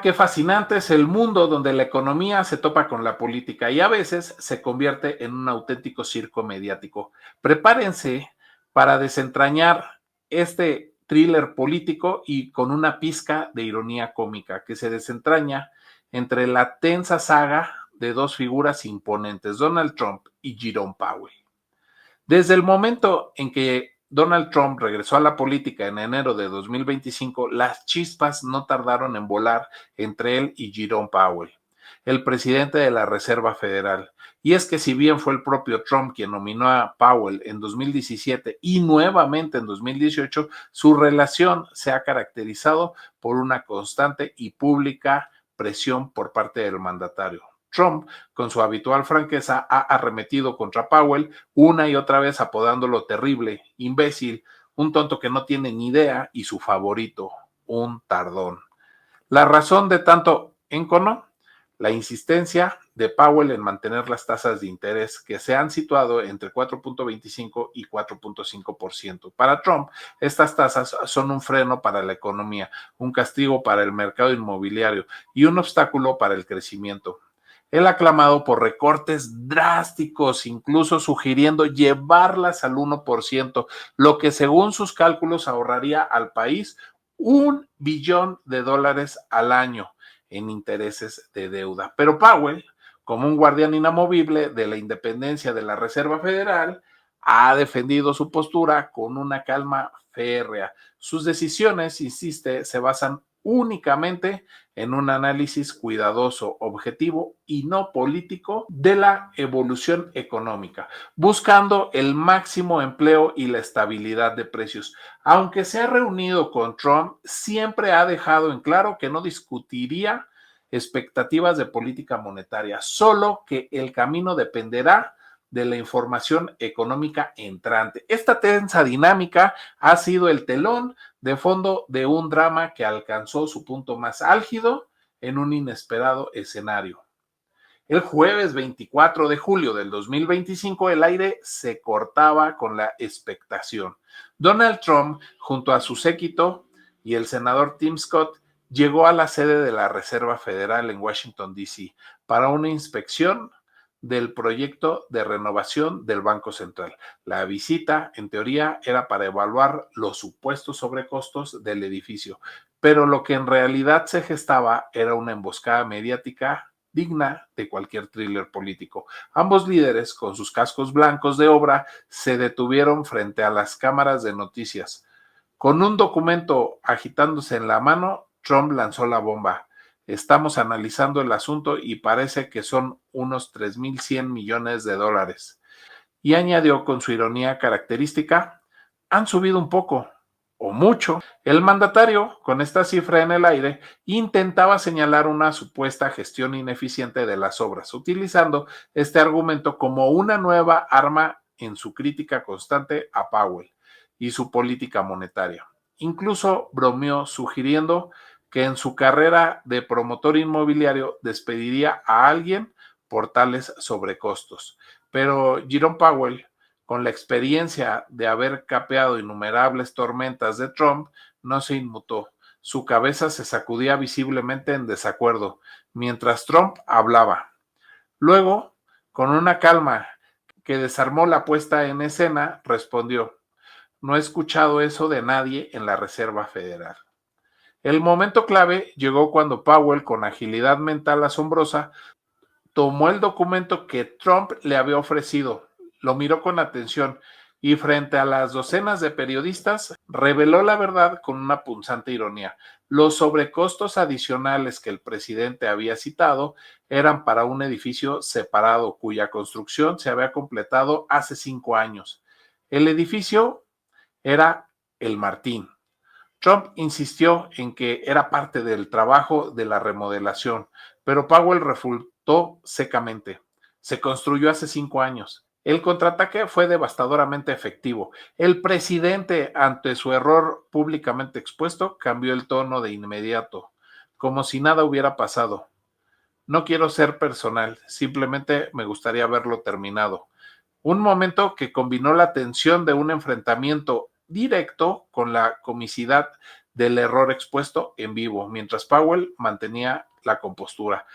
Qué fascinante es el mundo donde la economía se topa con la política y a veces se convierte en un auténtico circo mediático. Prepárense para desentrañar este thriller político y con una pizca de ironía cómica que se desentraña entre la tensa saga de dos figuras imponentes, Donald Trump y Jerome Powell. Desde el momento en que Donald Trump regresó a la política en enero de 2025, las chispas no tardaron en volar entre él y Jerome Powell, el presidente de la Reserva Federal. Y es que si bien fue el propio Trump quien nominó a Powell en 2017 y nuevamente en 2018, su relación se ha caracterizado por una constante y pública presión por parte del mandatario. Trump, con su habitual franqueza, ha arremetido contra Powell una y otra vez apodándolo terrible, imbécil, un tonto que no tiene ni idea y su favorito, un tardón. La razón de tanto encono, la insistencia de Powell en mantener las tasas de interés que se han situado entre 4.25 y 4.5%. Para Trump, estas tasas son un freno para la economía, un castigo para el mercado inmobiliario y un obstáculo para el crecimiento. Él ha clamado por recortes drásticos, incluso sugiriendo llevarlas al 1%, lo que según sus cálculos ahorraría al país $1 billón al año en intereses de deuda. Pero Powell, como un guardián inamovible de la independencia de la Reserva Federal, ha defendido su postura con una calma férrea. Sus decisiones, insiste, se basan únicamente en un análisis cuidadoso, objetivo y no político de la evolución económica, buscando el máximo empleo y la estabilidad de precios. Aunque se ha reunido con Trump, siempre ha dejado en claro que no discutiría expectativas de política monetaria, solo que el camino dependerá de la información económica entrante. Esta tensa dinámica ha sido el telón de fondo de un drama que alcanzó su punto más álgido en un inesperado escenario. El jueves 24 de julio del 2025, el aire se cortaba con la expectación. Donald Trump, junto a su séquito y el senador Tim Scott, llegó a la sede de la Reserva Federal en Washington, D.C. para una inspección del proyecto de renovación del Banco Central. La visita, en teoría, era para evaluar los supuestos sobrecostos del edificio, pero lo que en realidad se gestaba era una emboscada mediática digna de cualquier thriller político. Ambos líderes, con sus cascos blancos de obra, se detuvieron frente a las cámaras de noticias. Con un documento agitándose en la mano, Trump lanzó la bomba. Estamos analizando el asunto y parece que son unos 3.100 millones de dólares. Y añadió con su ironía característica, han subido un poco o mucho. El mandatario, con esta cifra en el aire, intentaba señalar una supuesta gestión ineficiente de las obras, utilizando este argumento como una nueva arma en su crítica constante a Powell y su política monetaria. Incluso bromeó sugiriendo que en su carrera de promotor inmobiliario despediría a alguien por tales sobrecostos. Pero Jerome Powell, con la experiencia de haber capeado innumerables tormentas de Trump, no se inmutó. Su cabeza se sacudía visiblemente en desacuerdo, mientras Trump hablaba. Luego, con una calma que desarmó la puesta en escena, respondió: no he escuchado eso de nadie en la Reserva Federal. El momento clave llegó cuando Powell, con agilidad mental asombrosa, tomó el documento que Trump le había ofrecido, lo miró con atención y frente a las docenas de periodistas reveló la verdad con una punzante ironía. Los sobrecostos adicionales que el presidente había citado eran para un edificio separado cuya construcción se había completado hace 5 años. El edificio era el Martín. Trump insistió en que era parte del trabajo de la remodelación, pero Powell refutó secamente. Se construyó hace 5 años. El contraataque fue devastadoramente efectivo. El presidente, ante su error públicamente expuesto, cambió el tono de inmediato, como si nada hubiera pasado. No quiero ser personal, simplemente me gustaría verlo terminado. Un momento que combinó la tensión de un enfrentamiento directo con la comicidad del error expuesto en vivo, mientras Powell mantenía la compostura.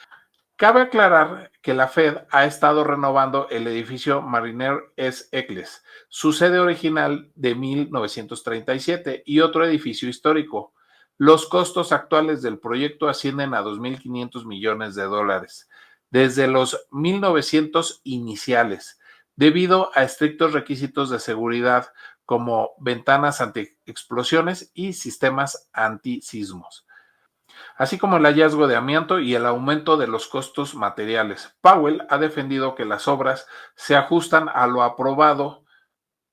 Cabe aclarar que la Fed ha estado renovando el edificio Mariner S. Eccles, su sede original de 1937 y otro edificio histórico. Los costos actuales del proyecto ascienden a 2.500 millones de dólares, desde los 1900 iniciales, debido a estrictos requisitos de seguridad como ventanas anti-explosiones y sistemas anti-sismos, así como el hallazgo de amianto y el aumento de los costos materiales. Powell ha defendido que las obras se ajustan a lo aprobado,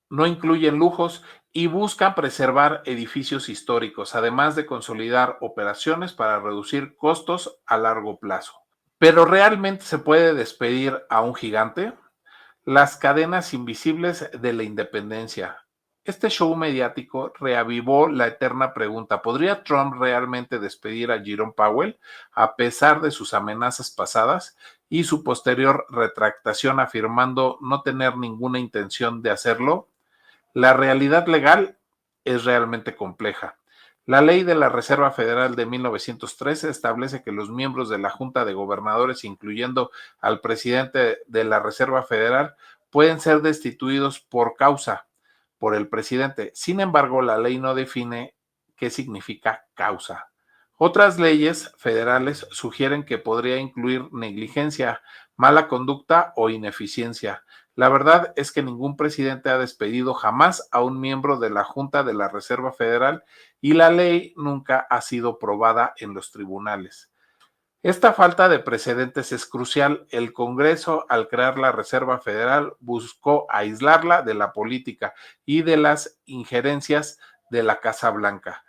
no incluyen lujos y buscan preservar edificios históricos, además de consolidar operaciones para reducir costos a largo plazo. ¿Pero realmente se puede despedir a un gigante? Las cadenas invisibles de la independencia. Este show mediático reavivó la eterna pregunta: ¿podría Trump realmente despedir a Jerome Powell a pesar de sus amenazas pasadas y su posterior retractación afirmando no tener ninguna intención de hacerlo? La realidad legal es realmente compleja. La ley de la Reserva Federal de 1913 establece que los miembros de la Junta de Gobernadores, incluyendo al presidente de la Reserva Federal, pueden ser destituidos por causa por el presidente. Sin embargo, la ley no define qué significa causa. Otras leyes federales sugieren que podría incluir negligencia, mala conducta o ineficiencia. La verdad es que ningún presidente ha despedido jamás a un miembro de la Junta de la Reserva Federal y la ley nunca ha sido probada en los tribunales. Esta falta de precedentes es crucial. El Congreso, al crear la Reserva Federal, buscó aislarla de la política y de las injerencias de la Casa Blanca,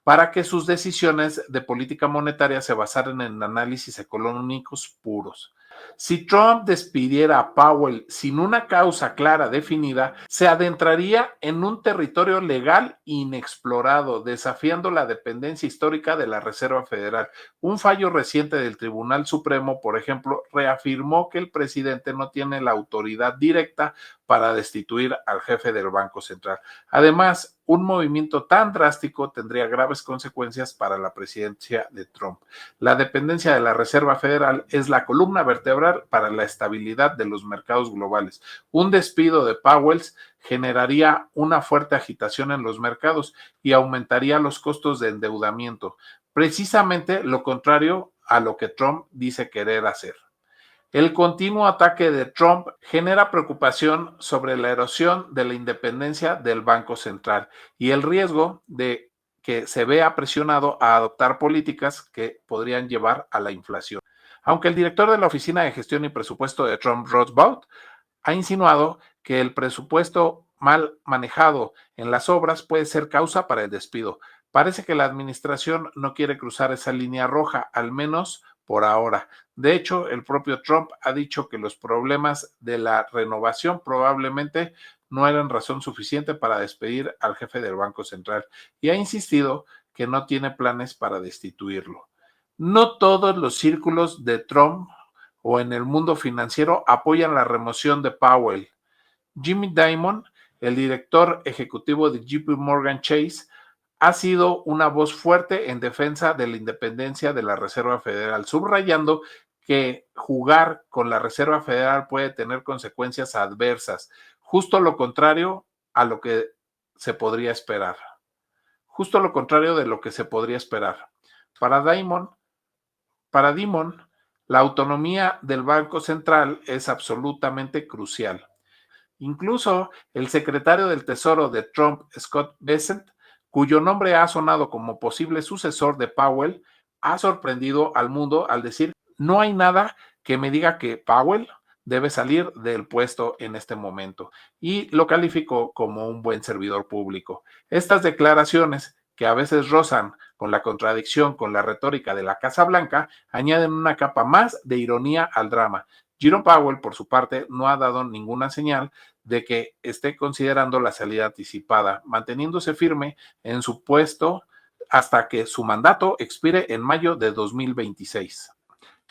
para que sus decisiones de política monetaria se basaran en análisis económicos puros. Si Trump despidiera a Powell sin una causa clara definida, se adentraría en un territorio legal inexplorado, desafiando la dependencia histórica de la Reserva Federal. Un fallo reciente del Tribunal Supremo, por ejemplo, reafirmó que el presidente no tiene la autoridad directa para destituir al jefe del Banco Central. Además, un movimiento tan drástico tendría graves consecuencias para la presidencia de Trump. La dependencia de la Reserva Federal es la columna vertebral para la estabilidad de los mercados globales. Un despido de Powell generaría una fuerte agitación en los mercados y aumentaría los costos de endeudamiento, precisamente lo contrario a lo que Trump dice querer hacer. El continuo ataque de Trump genera preocupación sobre la erosión de la independencia del Banco Central y el riesgo de que se vea presionado a adoptar políticas que podrían llevar a la inflación. Aunque el director de la Oficina de Gestión y Presupuesto de Trump, Rothbard, ha insinuado que el presupuesto mal manejado en las obras puede ser causa para el despido. Parece que la administración no quiere cruzar esa línea roja, al menos por ahora. De hecho, el propio Trump ha dicho que los problemas de la renovación probablemente no eran razón suficiente para despedir al jefe del Banco Central y ha insistido que no tiene planes para destituirlo. No todos los círculos de Trump o en el mundo financiero apoyan la remoción de Powell. Jimmy Dimon, el director ejecutivo de JP Morgan Chase, ha sido una voz fuerte en defensa de la independencia de la Reserva Federal, subrayando que jugar con la Reserva Federal puede tener consecuencias adversas, justo lo contrario a lo que se podría esperar. Justo lo contrario de lo que se podría esperar. Para Dimon, la autonomía del Banco Central es absolutamente crucial. Incluso el secretario del Tesoro de Trump, Scott Bessent, cuyo nombre ha sonado como posible sucesor de Powell, ha sorprendido al mundo al decir: no hay nada que me diga que Powell debe salir del puesto en este momento, y lo calificó como un buen servidor público. Estas declaraciones, que a veces rozan con la contradicción con la retórica de la Casa Blanca, añaden una capa más de ironía al drama. Jerome Powell, por su parte, no ha dado ninguna señal de que esté considerando la salida anticipada, manteniéndose firme en su puesto hasta que su mandato expire en mayo de 2026.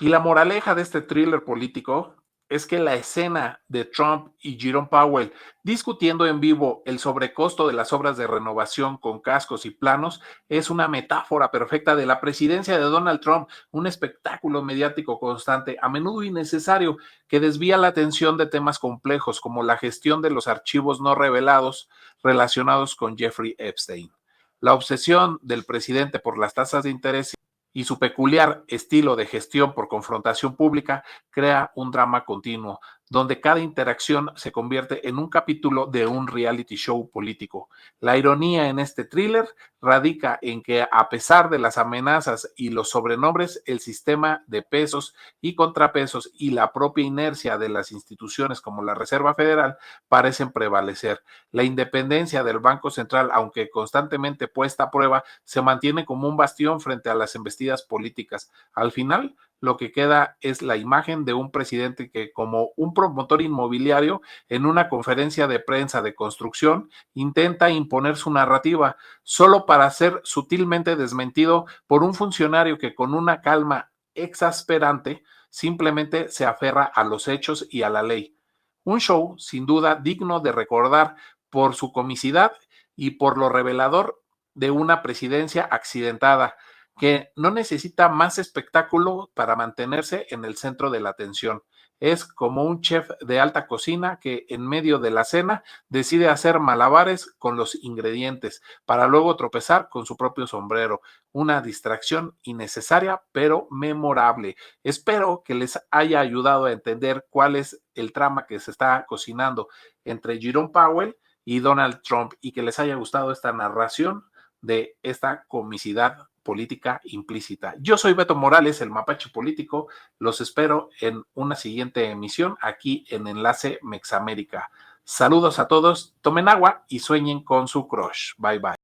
Y la moraleja de este thriller político es que la escena de Trump y Jerome Powell discutiendo en vivo el sobrecosto de las obras de renovación con cascos y planos es una metáfora perfecta de la presidencia de Donald Trump, un espectáculo mediático constante, a menudo innecesario, que desvía la atención de temas complejos como la gestión de los archivos no revelados relacionados con Jeffrey Epstein. La obsesión del presidente por las tasas de interés y su peculiar estilo de gestión por confrontación pública crea un drama continuo, donde cada interacción se convierte en un capítulo de un reality show político. La ironía en este thriller radica en que, a pesar de las amenazas y los sobrenombres, el sistema de pesos y contrapesos y la propia inercia de las instituciones como la Reserva Federal parecen prevalecer. La independencia del Banco Central, aunque constantemente puesta a prueba, se mantiene como un bastión frente a las embestidas políticas. Al final, lo que queda es la imagen de un presidente que, como un promotor inmobiliario, en una conferencia de prensa de construcción, intenta imponer su narrativa, solo para ser sutilmente desmentido por un funcionario que, con una calma exasperante, simplemente se aferra a los hechos y a la ley. Un show, sin duda, digno de recordar por su comicidad y por lo revelador de una presidencia accidentada, que no necesita más espectáculo para mantenerse en el centro de la atención. Es como un chef de alta cocina que en medio de la cena decide hacer malabares con los ingredientes para luego tropezar con su propio sombrero. Una distracción innecesaria pero memorable. Espero que les haya ayudado a entender cuál es el trama que se está cocinando entre Jerome Powell y Donald Trump y que les haya gustado esta narración de esta comicidad política implícita. Yo soy Beto Morales, el mapache político. Los espero en una siguiente emisión aquí en Enlace Mexamérica. Saludos a todos, tomen agua y sueñen con su crush. Bye bye.